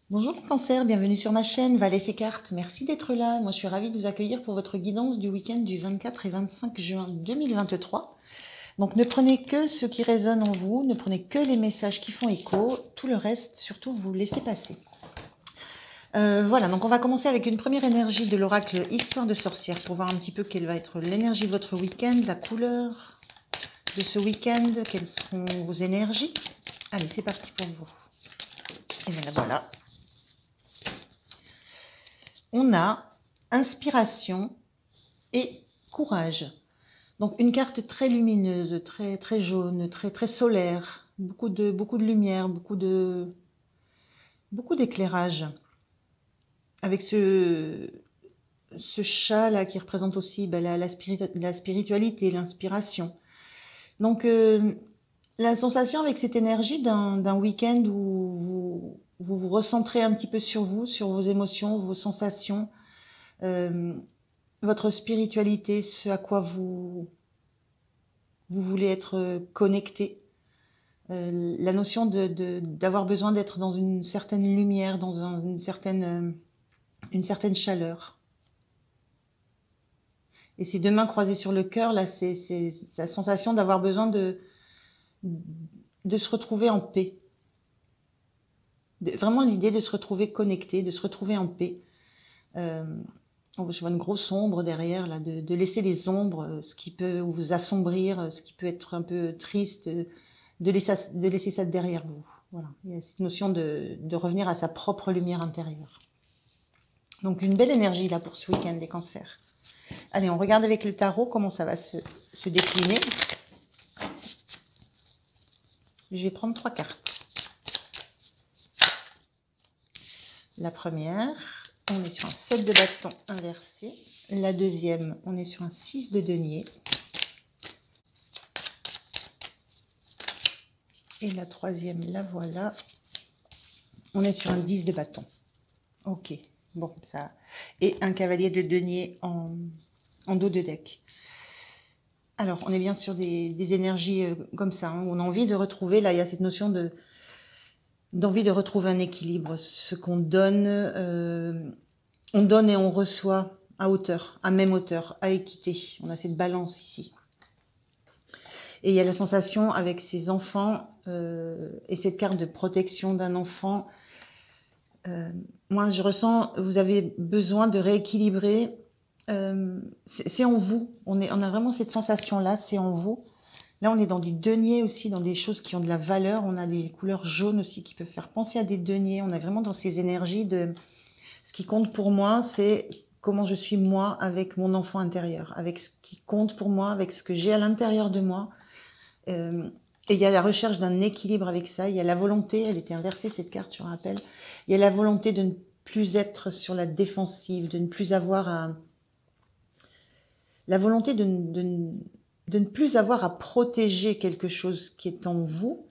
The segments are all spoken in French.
Bonjour les cancers, bienvenue sur ma chaîne Valais et Cartes. Merci d'être là. Moi, je suis ravie de vous accueillir pour votre guidance du week-end du 24 et 25 juin 2023. Donc, ne prenez que ce qui résonne en vous, ne prenez que les messages qui font écho. Tout le reste, surtout, vous laissez passer. Voilà, donc on va commencer avec une première énergie de l'oracle Histoire de sorcière pour voir un petit peu quelle va être l'énergie de votre week-end, la couleur de ce week-end, quelles seront vos énergies. Allez, c'est parti pour vous. Et bien voilà. On a inspiration et courage. Donc une carte très lumineuse, très très jaune, très très solaire, beaucoup de lumière, beaucoup d'éclairage. Avec ce chat là qui représente aussi la spiritualité, l'inspiration. Donc la sensation avec cette énergie d'un week-end où vous recentrez un petit peu sur vous, sur vos émotions, vos sensations, euh, votre spiritualité, ce à quoi vous voulez être connecté. La notion d'avoir besoin d'être dans une certaine lumière, dans une certaine chaleur. Et ces deux mains croisées sur le cœur, là, c'est la sensation d'avoir besoin de se retrouver en paix. Vraiment l'idée de se retrouver connecté, de se retrouver en paix. Je vois une grosse ombre derrière, là, de laisser les ombres, ce qui peut vous assombrir, ce qui peut être un peu triste, de laisser ça derrière vous. Voilà. Il y a cette notion de revenir à sa propre lumière intérieure. Donc une belle énergie là pour ce week-end des cancers. Allez, on regarde avec le tarot comment ça va se décliner. Je vais prendre 3 cartes. La première, on est sur un 7 de bâton inversé. La deuxième, on est sur un 6 de denier. Et la troisième, la voilà. On est sur un 10 de bâton. Ok, bon, ça. Et un cavalier de denier en dos de deck. Alors, on est bien sur des énergies comme ça. Hein. On a envie de retrouver, là, il y a cette notion d'envie de retrouver un équilibre. Ce qu'on donne, on donne et on reçoit à hauteur, à même hauteur, à équité. On a cette balance ici. Et il y a la sensation avec ces enfants et cette carte de protection d'un enfant. Moi, je ressens, vous avez besoin de rééquilibrer. C'est en vous. On a vraiment cette sensation-là, c'est en vous. Là, on est dans du denier aussi, dans des choses qui ont de la valeur. On a des couleurs jaunes aussi qui peuvent faire penser à des deniers. On est vraiment dans ces énergies de... Ce qui compte pour moi, c'est comment je suis moi avec mon enfant intérieur, avec ce qui compte pour moi, avec ce que j'ai à l'intérieur de moi. Et il y a la recherche d'un équilibre avec ça. Il y a la volonté, elle était inversée cette carte, je me rappelle. Il y a la volonté de ne plus être sur la défensive, de ne plus avoir à... La volonté de ne plus avoir à protéger quelque chose qui est en vous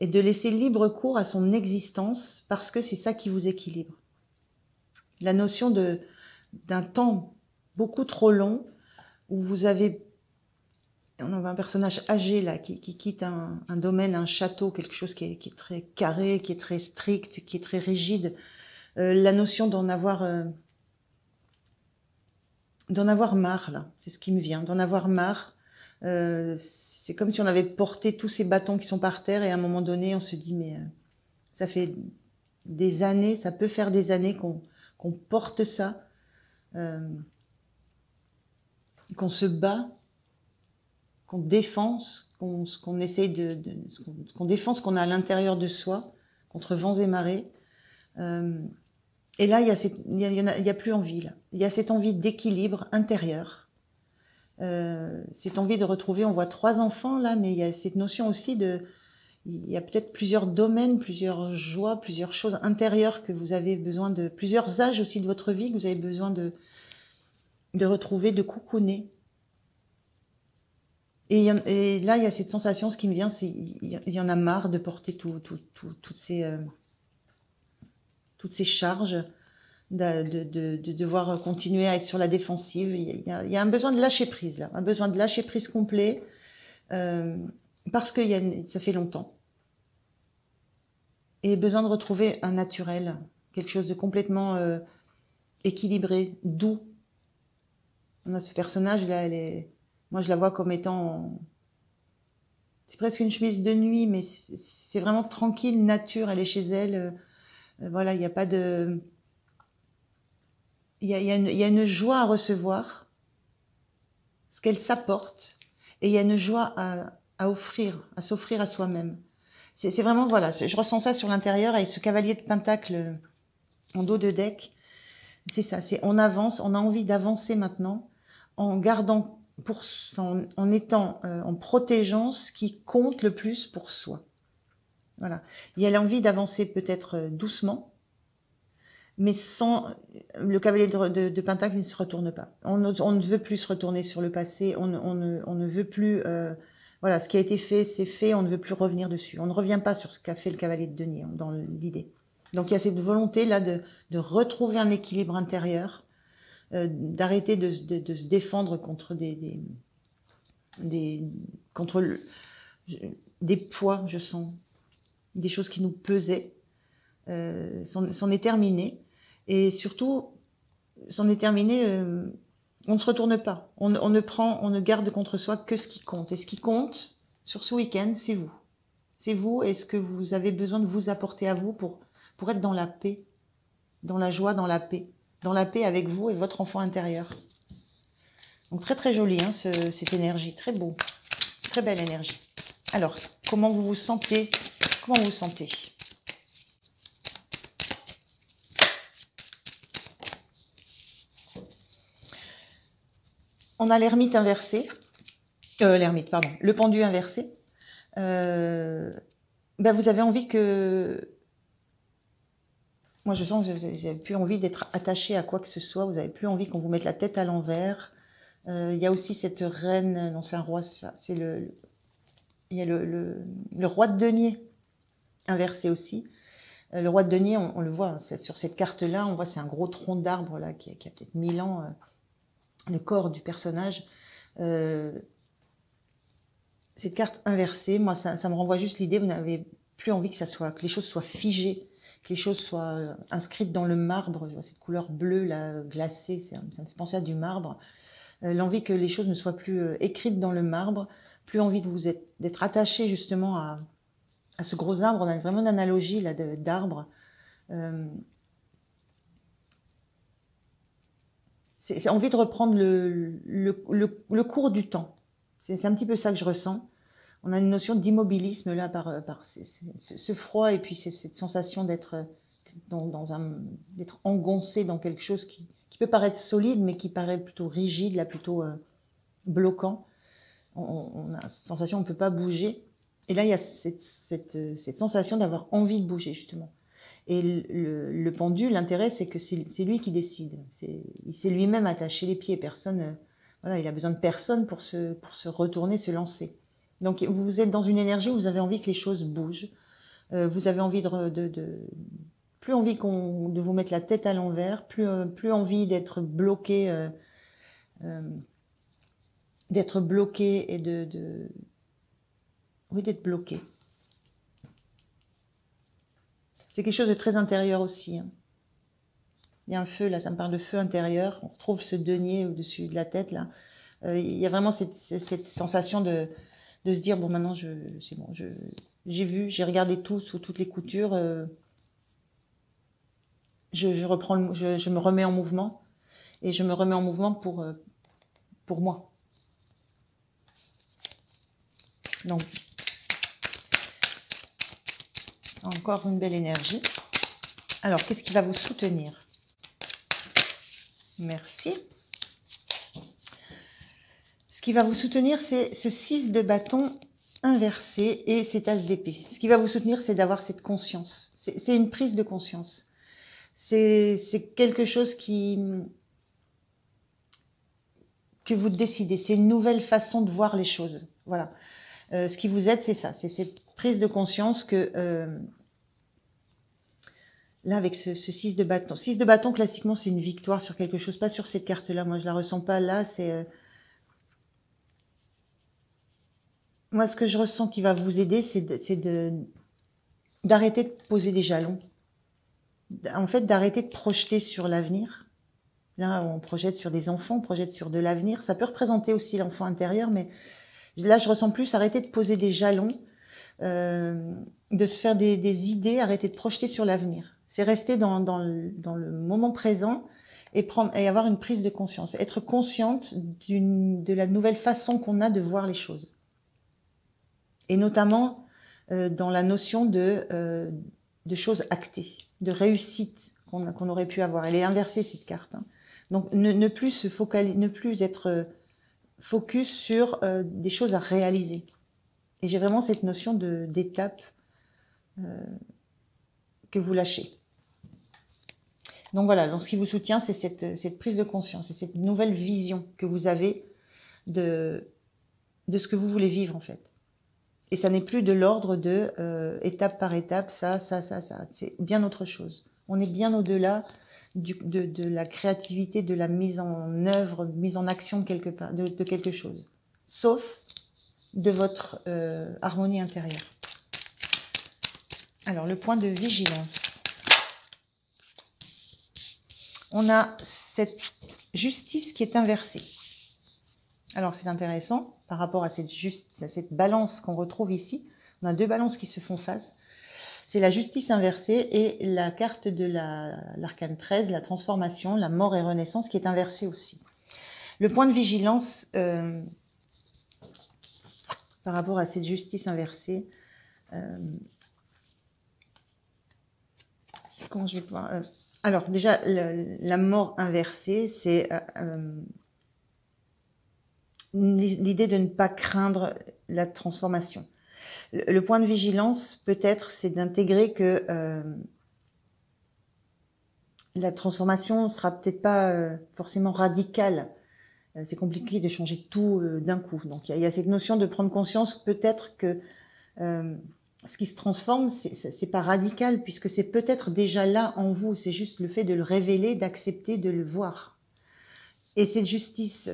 et de laisser libre cours à son existence parce que c'est ça qui vous équilibre. La notion d'un temps beaucoup trop long où vous avez... On a un personnage âgé là qui quitte un domaine, un château, quelque chose qui est très carré, qui est très strict, qui est très rigide. La notion d'en avoir marre là, c'est ce qui me vient, d'en avoir marre. C'est comme si on avait porté tous ces bâtons qui sont par terre et à un moment donné on se dit mais ça fait des années, ça peut faire des années qu'on porte ça, qu'on se bat, qu'on défend, qu'on essaye qu'on défend ce qu'on a à l'intérieur de soi contre vents et marées. Et là, il y a plus envie. Là. Il y a cette envie d'équilibre intérieur. Cette envie de retrouver, on voit 3 enfants là, mais il y a cette notion aussi il y a peut-être plusieurs domaines, plusieurs joies, plusieurs choses intérieures que vous avez besoin de, plusieurs âges aussi de votre vie que vous avez besoin de retrouver, de coucouner. Et là, il y a cette sensation, ce qui me vient, c'est il y en a marre de porter toutes ces charges, de devoir continuer à être sur la défensive. Il y a un besoin de lâcher prise, là, un besoin de lâcher prise complet, parce que ça fait longtemps. Et besoin de retrouver un naturel, quelque chose de complètement équilibré, doux. On a ce personnage-là, moi je la vois comme étant... C'est presque une chemise de nuit, mais c'est vraiment tranquille, nature, elle est chez elle. Voilà, il n'y a pas de... Il y a une joie à recevoir, ce qu'elle s'apporte, et il y a une joie à offrir, à s'offrir à soi-même. C'est vraiment, voilà, je ressens ça sur l'intérieur avec ce cavalier de pentacle en dos de deck. C'est ça, c'est on avance, on a envie d'avancer maintenant en gardant, en étant, en protégeant ce qui compte le plus pour soi. Voilà. Il y a l'envie d'avancer peut-être doucement, mais sans le cavalier de pentacle ne se retourne pas. On ne veut plus se retourner sur le passé, on ne veut plus... voilà, ce qui a été fait, c'est fait, on ne veut plus revenir dessus. On ne revient pas sur ce qu'a fait le cavalier de denier dans l'idée. Donc il y a cette volonté-là de retrouver un équilibre intérieur, d'arrêter de se défendre contre contre des poids, je sens, des choses qui nous pesaient. C'en est terminé. Et surtout, c'en est terminé, on ne se retourne pas. On ne garde contre soi que ce qui compte. Et ce qui compte sur ce week-end, c'est vous. C'est vous et ce que vous avez besoin de vous apporter à vous pour être dans la paix, dans la joie, dans la paix. Dans la paix avec vous et votre enfant intérieur. Donc très très joli, hein, cette énergie. Très beau. Très belle énergie. Alors, comment vous vous sentez? Comment vous vous sentez? On a l'ermite inversé. L'ermite, pardon. Le pendu inversé. Ben vous avez envie que... Moi, je sens que vous n'avez plus envie d'être attaché à quoi que ce soit. Vous n'avez plus envie qu'on vous mette la tête à l'envers. Il y a aussi cette reine... Non, c'est un roi, ça. C'est il y a le roi de denier inversé aussi. Le roi de denier, on le voit, sur cette carte-là, on voit c'est un gros tronc d'arbre là qui a peut-être 1000 ans. Le corps du personnage. Cette carte inversée, moi, ça me renvoie juste l'idée, vous n'avez plus envie que les choses soient figées, que les choses soient inscrites dans le marbre. Je vois cette couleur bleue, là, glacée, ça me fait penser à du marbre. L'envie que les choses ne soient plus écrites dans le marbre, plus envie d'être attaché justement à ce gros arbre. On a vraiment une analogie là d'arbre. C'est envie de reprendre le cours du temps. C'est un petit peu ça que je ressens. On a une notion d'immobilisme là par ce froid et puis cette sensation d'être d'être engoncé dans quelque chose qui peut paraître solide mais qui paraît plutôt rigide, là plutôt bloquant. On a la sensation qu'on ne peut pas bouger. Et là, il y a cette sensation d'avoir envie de bouger justement. Et le pendu, l'intérêt, c'est que c'est lui qui décide. Il s'est lui-même attaché les pieds. Personne, voilà, il a besoin de personne pour se retourner, se lancer. Donc, vous êtes dans une énergie où vous avez envie que les choses bougent. Vous avez envie plus envie de vous mettre la tête à l'envers, plus envie d'être bloqué, et oui, d'être bloqué. C'est quelque chose de très intérieur aussi. Hein. Il y a un feu, là, ça me parle de feu intérieur. On retrouve ce denier au-dessus de la tête, là. Il y a vraiment cette sensation de se dire, bon, maintenant, c'est bon, j'ai vu, j'ai regardé tout sous toutes les coutures. Je me remets en mouvement. Et je me remets en mouvement pour moi. Donc, encore une belle énergie. Alors, qu'est-ce qui va vous soutenir? Merci. Ce qui va vous soutenir, c'est ce 6 de bâton inversé et cet as d'épée. Ce qui va vous soutenir, c'est d'avoir cette conscience. C'est une prise de conscience. C'est quelque chose que vous décidez. C'est une nouvelle façon de voir les choses. Voilà. Ce qui vous aide, c'est ça. C'est cette prise de conscience que... là, avec ce 6 de bâton. 6 de bâton, classiquement, c'est une victoire sur quelque chose. Pas sur cette carte-là. Moi, je la ressens pas là. C'est... moi, ce que je ressens qui va vous aider, c'est d'arrêter de poser des jalons. en fait, d'arrêter de projeter sur l'avenir. Là, on projette sur des enfants, on projette sur de l'avenir. Ça peut représenter aussi l'enfant intérieur, mais là, je ressens plus arrêter de poser des jalons, de se faire des idées, arrêter de projeter sur l'avenir. C'est rester dans le moment présent et avoir une prise de conscience. Être consciente de la nouvelle façon qu'on a de voir les choses. Et notamment dans la notion de choses actées, de réussite qu'on aurait pu avoir. Elle est inversée, cette carte. Hein. Donc, ne plus être focus sur des choses à réaliser. Et j'ai vraiment cette notion d'étape que vous lâchez. Donc voilà, donc ce qui vous soutient, c'est cette prise de conscience, et cette nouvelle vision que vous avez de ce que vous voulez vivre en fait. Et ça n'est plus de l'ordre de étape par étape, ça. C'est bien autre chose. On est bien au-delà de la créativité, de la mise en œuvre, mise en action de quelque chose. Sauf de votre harmonie intérieure. Alors, le point de vigilance. On a cette justice qui est inversée. Alors, c'est intéressant par rapport à cette balance qu'on retrouve ici. On a deux balances qui se font face. C'est la justice inversée et la carte de l'arcane 13, la transformation, la mort et renaissance, qui est inversée aussi. Le point de vigilance par rapport à cette justice inversée, comment je vais pouvoir... alors déjà, la mort inversée, c'est l'idée de ne pas craindre la transformation. Le point de vigilance, peut-être, c'est d'intégrer que la transformation sera peut-être pas forcément radicale. C'est compliqué de changer tout d'un coup. Donc, il y a cette notion de prendre conscience, peut-être que ce qui se transforme, c'est pas radical, puisque c'est peut-être déjà là en vous. C'est juste le fait de le révéler, d'accepter, de le voir. Et cette justice,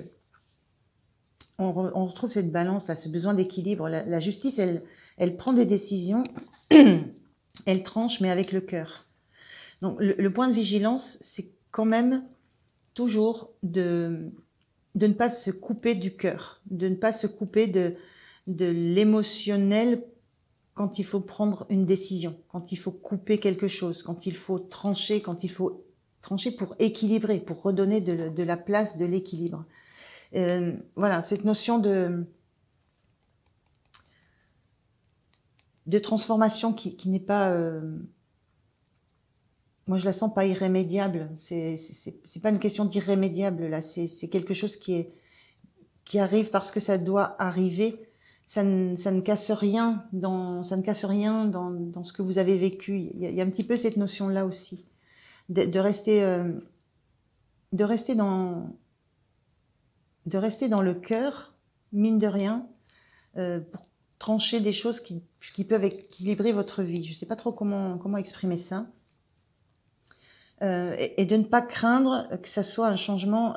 on retrouve cette balance, là, ce besoin d'équilibre. La justice, elle prend des décisions, elle tranche, mais avec le cœur. Donc, le point de vigilance, c'est quand même toujours de ne pas se couper du cœur, de ne pas se couper de l'émotionnel quand il faut prendre une décision, quand il faut couper quelque chose, quand il faut trancher pour équilibrer, pour redonner de la place, de l'équilibre. Voilà, cette notion de transformation qui n'est pas... moi, je la sens pas irrémédiable. C'est pas une question d'irrémédiable, là. C'est quelque chose qui arrive parce que ça doit arriver. Ça ne casse rien dans ce que vous avez vécu. Il y a un petit peu cette notion-là aussi. De rester dans le cœur, mine de rien, pour trancher des choses qui peuvent équilibrer votre vie. Je sais pas trop comment exprimer ça. Et de ne pas craindre que ça soit un changement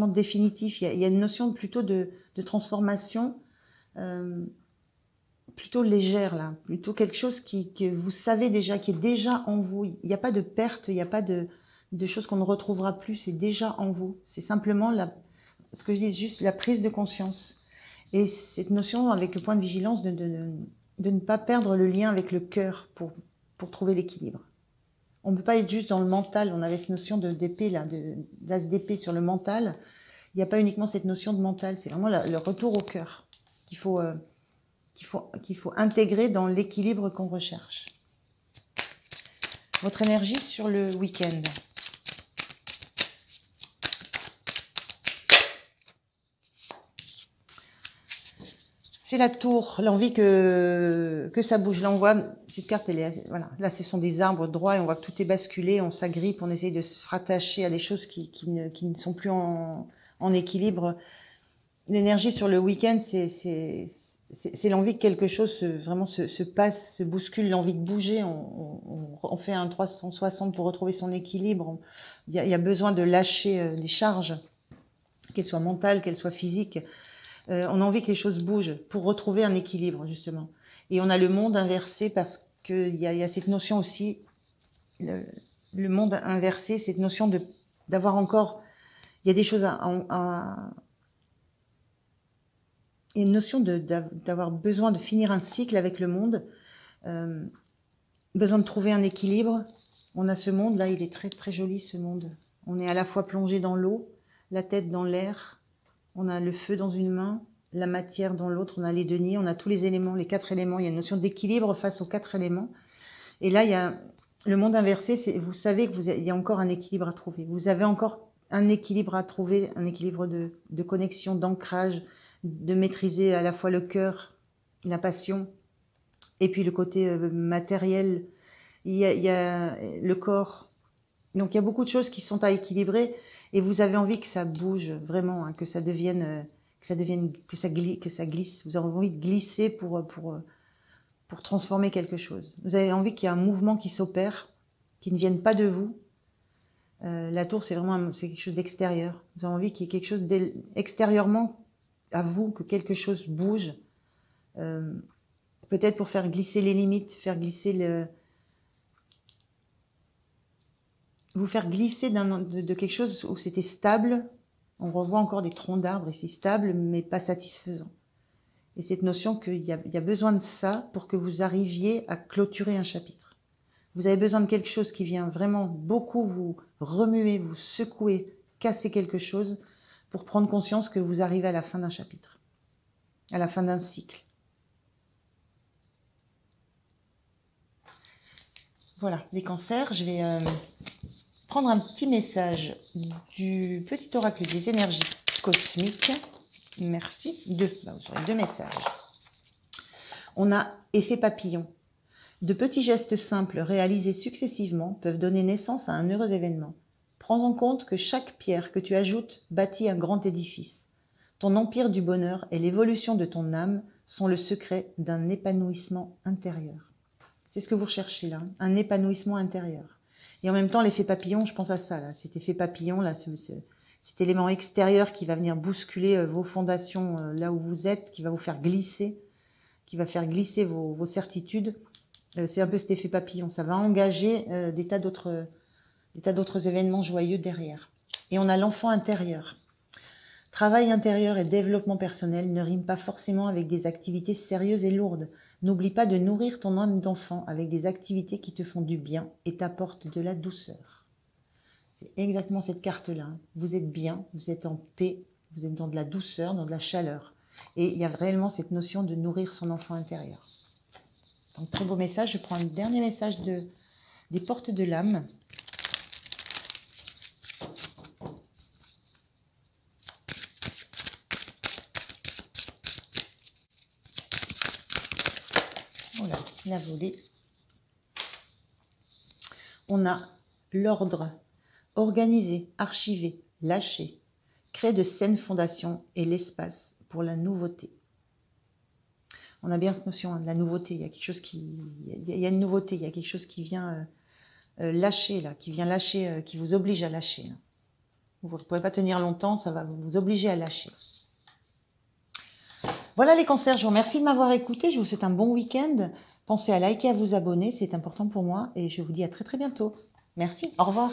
définitif. Il y a une notion plutôt de transformation plutôt légère là, plutôt quelque chose que vous savez déjà, qui est déjà en vous. Il n'y a pas de perte, il n'y a pas de choses qu'on ne retrouvera plus, c'est déjà en vous. C'est simplement ce que je dis, juste la prise de conscience. Et cette notion avec le point de vigilance de ne pas perdre le lien avec le cœur pour trouver l'équilibre. On ne peut pas être juste dans le mental. On avait cette notion d'épée, là, d'as d'épée sur le mental. Il n'y a pas uniquement cette notion de mental. C'est vraiment le retour au cœur qu'il faut intégrer dans l'équilibre qu'on recherche. Votre énergie sur le week-end. C'est la tour, l'envie que ça bouge. Là, on voit, cette carte, voilà. Là, ce sont des arbres droits et on voit que tout est basculé, on s'agrippe, on essaye de se rattacher à des choses qui ne sont plus en équilibre. L'énergie sur le week-end, c'est l'envie que quelque chose vraiment se passe, se bouscule, l'envie de bouger. On fait un 360 pour retrouver son équilibre. Il y a besoin de lâcher des charges, qu'elles soient mentales, qu'elles soient physiques. On a envie que les choses bougent pour retrouver un équilibre, justement. Et on a le monde inversé parce qu'il y a cette notion aussi, le monde inversé, cette notion d'avoir encore, il y a des choses il y a une notion d'avoir besoin de finir un cycle avec le monde, besoin de trouver un équilibre. On a ce monde, là, il est très très joli ce monde. On est à la fois plongé dans l'eau, la tête dans l'air, on a le feu dans une main, la matière dans l'autre, on a les deniers, on a tous les éléments, les 4 éléments. Il y a une notion d'équilibre face aux 4 éléments. Et là, il y a le monde inversé, vous savez qu'il y a encore un équilibre à trouver. Vous avez encore un équilibre à trouver, un équilibre de connexion, d'ancrage, de maîtriser à la fois le cœur, la passion, et puis le côté matériel. Il y a le corps. Donc il y a beaucoup de choses qui sont à équilibrer, et vous avez envie que ça bouge vraiment, hein, que ça glisse. Vous avez envie de glisser pour transformer quelque chose. Vous avez envie qu'il y ait un mouvement qui s'opère, qui ne vienne pas de vous. La tour, c'est quelque chose d'extérieur. Vous avez envie qu'il y ait quelque chose extérieurement à vous, que quelque chose bouge. Peut-être pour faire glisser les limites, vous faire glisser de quelque chose où c'était stable. On revoit encore des troncs d'arbres ici, stables, mais pas satisfaisants. Et cette notion qu'il y a besoin de ça pour que vous arriviez à clôturer un chapitre. Vous avez besoin de quelque chose qui vient vraiment beaucoup vous remuer, vous secouer, casser quelque chose pour prendre conscience que vous arrivez à la fin d'un chapitre, à la fin d'un cycle. Voilà, les cancers, je vais prendre un petit message du petit oracle des énergies cosmiques. Merci. Vous aurez 2 messages. On a effet papillon. De petits gestes simples réalisés successivement peuvent donner naissance à un heureux événement. Prends en compte que chaque pierre que tu ajoutes bâtit un grand édifice. Ton empire du bonheur et l'évolution de ton âme sont le secret d'un épanouissement intérieur. C'est ce que vous recherchez là, un épanouissement intérieur. Et en même temps, l'effet papillon, je pense à ça, là, cet effet papillon, là, cet élément extérieur qui va venir bousculer vos fondations là où vous êtes, qui va vous faire glisser, qui va faire glisser vos certitudes. C'est un peu cet effet papillon. Ça va engager des tas d'autres événements joyeux derrière. Et on a l'enfant intérieur. Travail intérieur et développement personnel ne riment pas forcément avec des activités sérieuses et lourdes. N'oublie pas de nourrir ton âme d'enfant avec des activités qui te font du bien et t'apportent de la douceur. C'est exactement cette carte-là. Vous êtes bien, vous êtes en paix, vous êtes dans de la douceur, dans de la chaleur. Et il y a réellement cette notion de nourrir son enfant intérieur. Donc, très beau message. Je prends un dernier message des portes de l'âme. Voilà, la volée. On a l'ordre, organiser, archiver, lâcher, créer de saines fondations et l'espace pour la nouveauté. On a bien cette notion de la nouveauté. Il y a quelque chose il y a une nouveauté. Il y a quelque chose qui vient lâcher là, qui vous oblige à lâcher. Là. Vous ne pourrez pas tenir longtemps, ça va vous obliger à lâcher. Voilà les cancers, je vous remercie de m'avoir écouté. Je vous souhaite un bon week-end. Pensez à liker, à vous abonner, c'est important pour moi. Et je vous dis à très très bientôt. Merci, au revoir.